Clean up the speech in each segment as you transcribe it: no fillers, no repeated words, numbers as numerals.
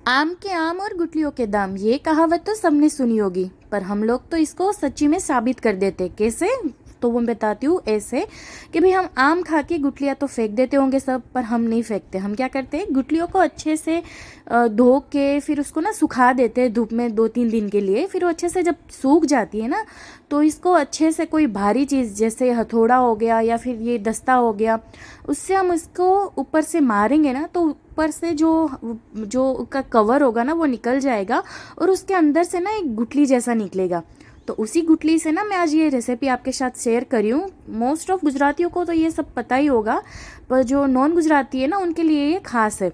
आम के आम और गुठलियों के दाम, ये कहावत तो सबने सुनी होगी, पर हम लोग तो इसको सच्ची में साबित कर देते। कैसे? तो वो मैं बताती हूँ। ऐसे कि भाई हम आम खा के गुठलियाँ तो फेंक देते होंगे सब, पर हम नहीं फेंकते। हम क्या करते हैं, गुठलियों को अच्छे से धो के फिर उसको ना सुखा देते हैं धूप में 2-3 दिन के लिए। फिर वो अच्छे से जब सूख जाती है ना, तो इसको अच्छे से कोई भारी चीज़ जैसे हथौड़ा हो गया या फिर ये दस्ता हो गया, उससे हम इसको ऊपर से मारेंगे ना, तो ऊपर से जो जो उसका कवर होगा ना वो निकल जाएगा और उसके अंदर से ना एक गुठली जैसा निकलेगा। तो उसी गुठली से ना मैं आज ये रेसिपी आपके साथ शेयर करी हूँ। मोस्ट ऑफ गुजरातियों को तो ये सब पता ही होगा, पर जो नॉन गुजराती है ना उनके लिए ये खास है।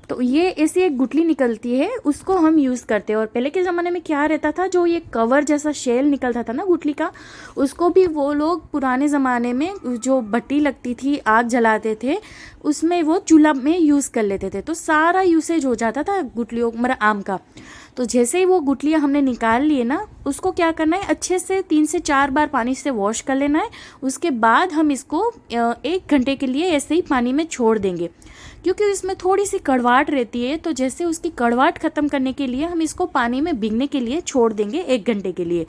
तो ये ऐसी एक गुठली निकलती है, उसको हम यूज़ करते हैं। और पहले के ज़माने में क्या रहता था, जो ये कवर जैसा शेल निकलता था ना गुठली का, उसको भी वो लोग पुराने ज़माने में जो भट्टी लगती थी, आग जलाते थे, उसमें वो चूल्हा में यूज़ कर लेते थे। तो सारा यूसेज हो जाता था गुठलियों मतलब आम का। तो जैसे ही वो गुठलियाँ हमने निकाल लिए ना, उसको क्या करना है, अच्छे से 3 से 4 बार पानी से वॉश कर लेना है। उसके बाद हम इसको 1 घंटे के लिए ऐसे ही पानी में छोड़ देंगे, क्योंकि इसमें थोड़ी सी कड़वाहट रहती है। तो जैसे उसकी कड़वाहट ख़त्म करने के लिए हम इसको पानी में भीगने के लिए छोड़ देंगे 1 घंटे के लिए।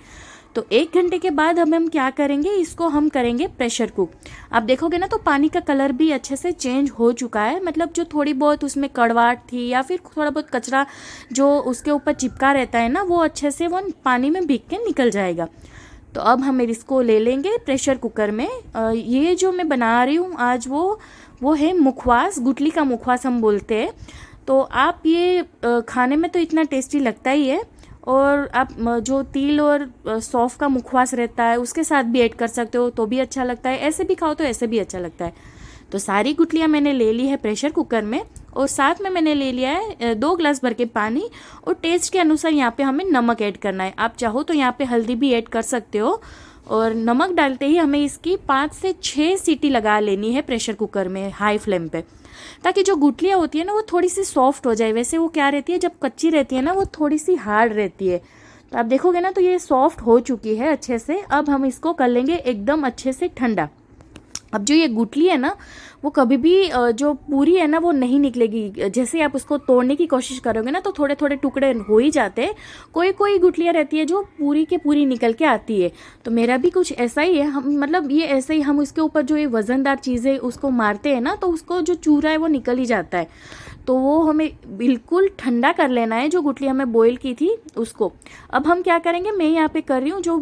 तो 1 घंटे के बाद हम क्या करेंगे, इसको हम करेंगे प्रेशर कुक। आप देखोगे ना तो पानी का कलर भी अच्छे से चेंज हो चुका है, मतलब जो थोड़ी बहुत उसमें कड़वाहट थी या फिर थोड़ा बहुत कचरा जो उसके ऊपर चिपका रहता है ना, वो अच्छे से वो पानी में भीग के निकल जाएगा। तो अब हम इसको ले लेंगे प्रेशर कुकर में। ये जो मैं बना रही हूँ आज, वो है मुखवास, गुठली का मुखवास हम बोलते हैं। तो आप ये खाने में तो इतना टेस्टी लगता ही है, और आप जो तिल और सौंफ का मुखवास रहता है उसके साथ भी ऐड कर सकते हो तो भी अच्छा लगता है। ऐसे भी खाओ तो ऐसे भी अच्छा लगता है। तो सारी गुठलियाँ मैंने ले ली है प्रेशर कुकर में, और साथ में मैंने ले लिया है 2 ग्लास भर के पानी। और टेस्ट के अनुसार यहाँ पे हमें नमक ऐड करना है। आप चाहो तो यहाँ पे हल्दी भी ऐड कर सकते हो। और नमक डालते ही हमें इसकी 5 से 6 सीटी लगा लेनी है प्रेशर कुकर में हाई फ्लेम पे, ताकि जो गुठलियाँ होती है ना वो थोड़ी सी सॉफ्ट हो जाए। वैसे वो क्या रहती है, जब कच्ची रहती है ना वो थोड़ी सी हार्ड रहती है। तो आप देखोगे ना तो ये सॉफ्ट हो चुकी है अच्छे से। अब हम इसको कर लेंगे एकदम अच्छे से ठंडा। अब जो ये गुठली है ना, वो कभी भी जो पूरी है ना वो नहीं निकलेगी। जैसे आप उसको तोड़ने की कोशिश करोगे ना तो थोड़े थोड़े टुकड़े हो ही जाते हैं। कोई कोई गुठलियाँ रहती है जो पूरी के पूरी निकल के आती है। तो मेरा भी कुछ ऐसा ही है। हम मतलब ये ऐसे ही हम उसके ऊपर जो ये वज़नदार चीज़ें उसको मारते हैं ना, तो उसको जो चूरा है वो निकल ही जाता है। तो वो हमें बिल्कुल ठंडा कर लेना है, जो गुठली हमें बॉईल की थी उसको। अब हम क्या करेंगे, मैं यहाँ पे कर रही हूँ जो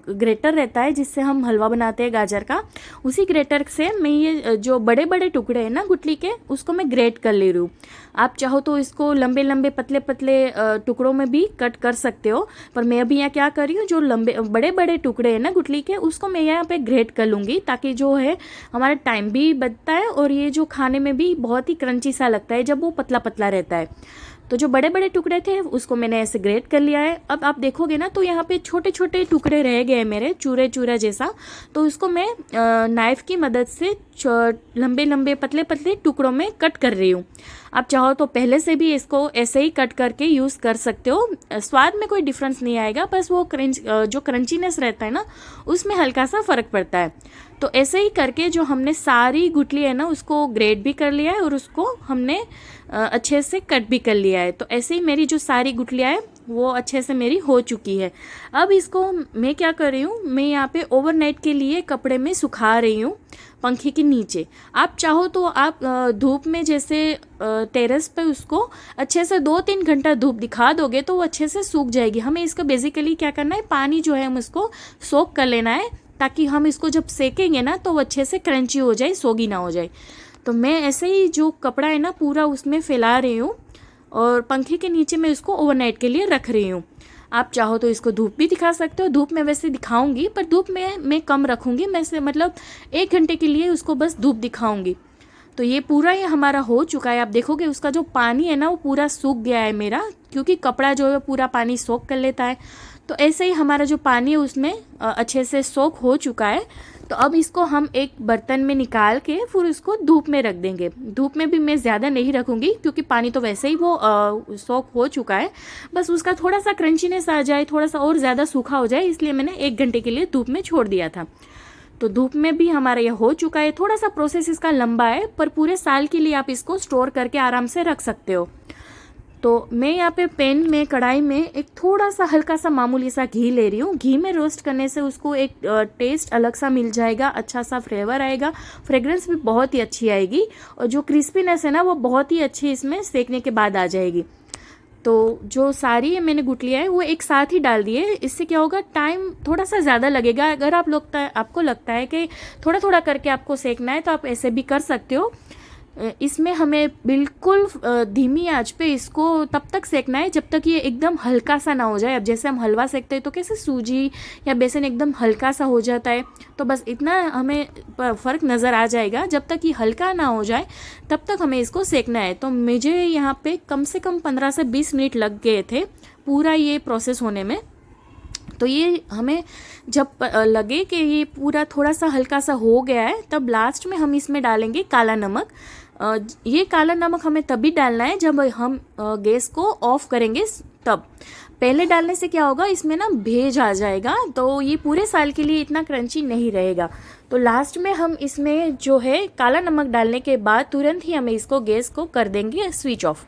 ग्रेटर रहता है जिससे हम हलवा बनाते हैं गाजर का, उसी ग्रेटर से मैं ये जो बड़े बड़े टुकड़े हैं ना गुठली के, उसको मैं ग्रेट कर ले रही हूँ। आप चाहो तो इसको लंबे लंबे पतले पतले टुकड़ों में भी कट कर सकते हो, पर मैं अभी यहाँ क्या कर रही हूँ, जो लंबे बड़े बड़े टुकड़े हैं ना गुठली के, उसको मैं यहाँ पे ग्रेट कर लूँगी, ताकि जो है हमारा टाइम भी बचता है और ये जो खाने में भी बहुत ही क्रंची सा लगता है जब वो पतला पतला रहता है। तो जो बड़े बड़े टुकड़े थे उसको मैंने ऐसे ग्रेट कर लिया है। अब आप देखोगे ना तो यहाँ पे छोटे छोटे टुकड़े रह गए मेरे, चूरे चूरा जैसा। तो उसको मैं नाइफ़ की मदद से लंबे लंबे पतले पतले टुकड़ों में कट कर रही हूँ। आप चाहो तो पहले से भी इसको ऐसे ही कट करके यूज़ कर सकते हो। स्वाद में कोई डिफरेंस नहीं आएगा, बस वो जो क्रंचीनेस रहता है ना उसमें हल्का सा फ़र्क पड़ता है। तो ऐसे ही करके जो हमने सारी गुठली है ना उसको ग्रेट भी कर लिया है और उसको हमने अच्छे से कट भी कर लिया है। तो ऐसे ही मेरी जो सारी गुठलियाँ हैं वो अच्छे से मेरी हो चुकी है। अब इसको मैं क्या कर रही हूँ, मैं यहाँ पे ओवरनाइट के लिए कपड़े में सुखा रही हूँ पंखे के नीचे। आप चाहो तो आप धूप में जैसे टेरेस पे उसको अच्छे से 2-3 घंटा धूप दिखा दोगे तो वो अच्छे से सूख जाएगी। हमें इसको बेसिकली क्या करना है, पानी जो है हम इसको सोक कर लेना है, ताकि हम इसको जब सेकेंगे ना तो वो अच्छे से क्रंची हो जाए, सोगी ना हो जाए। तो मैं ऐसे ही जो कपड़ा है ना पूरा उसमें फैला रही हूँ और पंखे के नीचे मैं इसको ओवरनाइट के लिए रख रही हूँ। आप चाहो तो इसको धूप भी दिखा सकते हो। धूप में वैसे दिखाऊंगी, पर धूप में मैं कम रखूँगी। मैं से मतलब 1 घंटे के लिए उसको बस धूप दिखाऊंगी। तो ये पूरा ये हमारा हो चुका है। आप देखोगे उसका जो पानी है ना वो पूरा सूख गया है मेरा, क्योंकि कपड़ा जो है पूरा पानी सोख कर लेता है। तो ऐसे ही हमारा जो पानी है उसमें अच्छे से सोख हो चुका है। तो अब इसको हम एक बर्तन में निकाल के फिर उसको धूप में रख देंगे। धूप में भी मैं ज़्यादा नहीं रखूँगी, क्योंकि पानी तो वैसे ही वो सोख हो चुका है। बस उसका थोड़ा सा क्रंचीनेस आ जाए, थोड़ा सा और ज़्यादा सूखा हो जाए, इसलिए मैंने 1 घंटे के लिए धूप में छोड़ दिया था। तो धूप में भी हमारा यह हो चुका है। थोड़ा सा प्रोसेस इसका लंबा है, पर पूरे साल के लिए आप इसको स्टोर करके आराम से रख सकते हो। तो मैं यहाँ पे पैन में कढ़ाई में एक थोड़ा सा हल्का सा मामूली सा घी ले रही हूँ। घी में रोस्ट करने से उसको एक टेस्ट अलग सा मिल जाएगा, अच्छा सा फ्लेवर आएगा, फ्रेग्रेंस भी बहुत ही अच्छी आएगी और जो क्रिस्पीनेस है ना वो बहुत ही अच्छी इसमें सेकने के बाद आ जाएगी। तो जो सारी मैंने गुठलियाँ हैं वो एक साथ ही डाल दिए। इससे क्या होगा, टाइम थोड़ा सा ज़्यादा लगेगा। अगर आपको लगता है कि थोड़ा थोड़ा करके आपको सेकना है तो आप ऐसे भी कर सकते हो। इसमें हमें बिल्कुल धीमी आंच पे इसको तब तक सेकना है जब तक ये एकदम हल्का सा ना हो जाए। अब जैसे हम हलवा सेकते हैं तो कैसे सूजी या बेसन एकदम हल्का सा हो जाता है, तो बस इतना हमें फ़र्क नज़र आ जाएगा। जब तक ये हल्का ना हो जाए तब तक हमें इसको सेकना है। तो मुझे यहाँ पे कम से कम 15 से 20 मिनट लग गए थे पूरा ये प्रोसेस होने में। तो ये हमें जब लगे कि ये पूरा थोड़ा सा हल्का सा हो गया है तब लास्ट में हम इसमें डालेंगे काला नमक। ये काला नमक हमें तभी डालना है जब हम गैस को ऑफ करेंगे तब। पहले डालने से क्या होगा, इसमें ना भेज आ जाएगा तो ये पूरे साल के लिए इतना क्रंची नहीं रहेगा। तो लास्ट में हम इसमें जो है काला नमक डालने के बाद तुरंत ही हमें इसको गैस को कर देंगे स्विच ऑफ।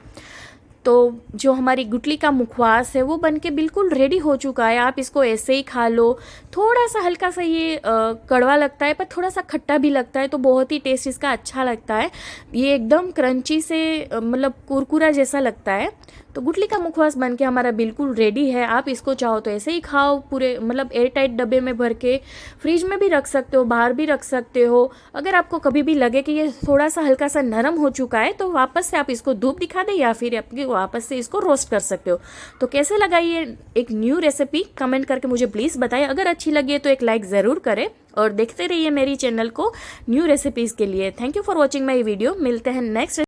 तो जो हमारी गुठली का मुखवास है वो बनके बिल्कुल रेडी हो चुका है। आप इसको ऐसे ही खा लो। थोड़ा सा हल्का सा ये कड़वा लगता है पर थोड़ा सा खट्टा भी लगता है, तो बहुत ही टेस्ट इसका अच्छा लगता है। ये एकदम क्रंची से मतलब कुरकुरा जैसा लगता है। तो गुठली का मुखवास बनके हमारा बिल्कुल रेडी है। आप इसको चाहो तो ऐसे ही खाओ, पूरे मतलब एयर टाइट डब्बे में भर के फ्रिज में भी रख सकते हो, बाहर भी रख सकते हो। अगर आपको कभी भी लगे कि ये थोड़ा सा हल्का सा नरम हो चुका है तो वापस से आप इसको धूप दिखा दें या फिर आपके वापस से इसको रोस्ट कर सकते हो। तो कैसे लगा ये एक न्यू रेसिपी, कमेंट करके मुझे प्लीज़ बताइए। अगर अच्छी लगी है तो एक लाइक ज़रूर करें और देखते रहिए मेरी चैनल को न्यू रेसिपीज़ के लिए। Thank you for watching my video. मिलते हैं नेक्स्ट